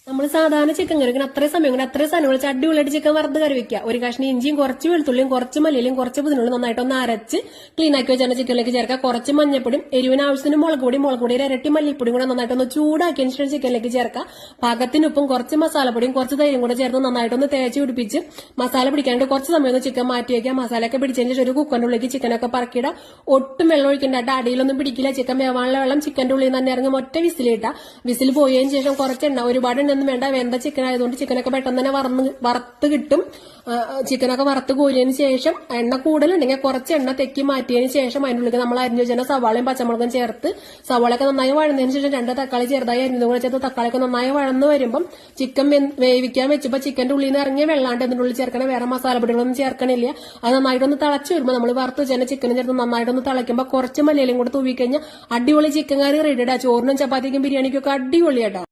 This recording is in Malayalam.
നമ്മൾ സാധാരണ ചിക്കൻ കറി വെക്കണം അത്രയും സമയം കൊണ്ട് അത്രയും സാധനം വിളിച്ച് അടിപൊളിയായിട്ട് ചിക്കൻ വറുത്ത് കറി വെക്കുക. ഒരു കഷ്ണം ഇഞ്ചിയും കുറച്ച് വെളുത്തുള്ളിയും കുറച്ച് മല്ലിയിലും കുറച്ച് പുതിനുള്ളിയും നന്നായിട്ടൊന്ന് അരച്ച് ക്ലീൻ ആക്കി വെച്ചാൽ ചിക്കനിലേക്ക് ചേർക്കുക. കുറച്ച് മഞ്ഞപ്പൊടിയും എരിവിന് ആവശ്യത്തിന് മുളക് പൊടി ഇരട്ടി മല്ലിപ്പൊടിയും കൂടെ നന്നായിട്ടൊന്ന് ചൂടാക്കിയതിന് ശേഷം ചിക്കനിലേക്ക് ചേർക്കുക. പാകത്തിന് ഉപ്പും കുറച്ച് മസാലപ്പൊടിയും കുറച്ച് തൈരും കൂടെ ചേർത്ത് നന്നായിട്ടൊന്ന് തേച്ച് പിടിപ്പിച്ച് മസാല പിടിക്കാനായിട്ട് കുറച്ച് സമയം ഒന്ന് ചിക്കൻ മാറ്റി വയ്ക്കുക. മസാലയൊക്കെ പിടിച്ചതിന് ശേഷം ഒരു കുക്കറിന്റെ ഉള്ളിലേക്ക് ചിക്കനൊക്കെ പറക്കിയിട. ഒട്ടും വെള്ളം ഒഴിക്കേണ്ട, അടിയിലൊന്നും പിടിക്കില്ല. ചിക്കൻ വേവാനുള്ള വെള്ളം ചിക്കന്റെ ഉള്ളിൽ തന്നെ ഇറങ്ങി ഒറ്റ വിസിലിട്ട. വിസിൽ പോയതിനു ശേഷം കുറച്ച് എണ്ണ, ഒരുപാട് എണ്ണൊന്നും വേണ്ട, വെന്ത ചിക്കൻ ആയതുകൊണ്ട് ചിക്കനൊക്കെ പെട്ടെന്ന് തന്നെ വറുത്ത് കിട്ടും. ചിക്കനൊക്കെ വറുത്ത് കോരിയതിന് ശേഷം എണ്ണ കൂടുതലുണ്ടെങ്കിൽ കുറച്ച് എണ്ണ തെക്കി മാറ്റിയതിന് ശേഷം അതിനുള്ളിൽ നമ്മൾ അരിഞ്ഞു വെച്ചാൽ സവാളയും പച്ചമുളകും ചേർത്ത് സവാളയൊക്കെ നന്നായി വഴന്നതിന് ശേഷം 2 തക്കാളി ചെറുതായി അരിഞ്ഞതും കൂടെ ചേർത്ത് തക്കാളിയൊക്കെ നന്നായി വഴന്ന് വരുമ്പം ചിക്കൻ വേവിക്കാൻ വെച്ചപ്പോൾ ചിക്കന്റെ ഉള്ളിൽ നിന്ന് ഇറങ്ങിയ വെള്ളാണ്ട് അതിനുള്ളിൽ ചേർക്കണം. വേറെ മസാലപ്പൊടികളൊന്നും ചേർക്കണില്ല. അത് നന്നായിട്ടൊന്ന് തിളച്ച് വരുമ്പോൾ നമ്മൾ വറുത്ത് വെച്ചാൽ ചിക്കനും ചേർത്ത് നന്നായിട്ടൊന്ന് തിളയ്ക്കുമ്പോൾ കുറച്ച് മല്ലിയിലും കൂടെ തൂവി കഴിഞ്ഞാൽ അടിപൊളി ചിക്കൻ കറി റെഡിയിടാ. ചോറിനും ചപ്പാത്തിക്കും ബിരിയാണിക്കും ഒക്കെ അടിപൊളിയാട്ടോ.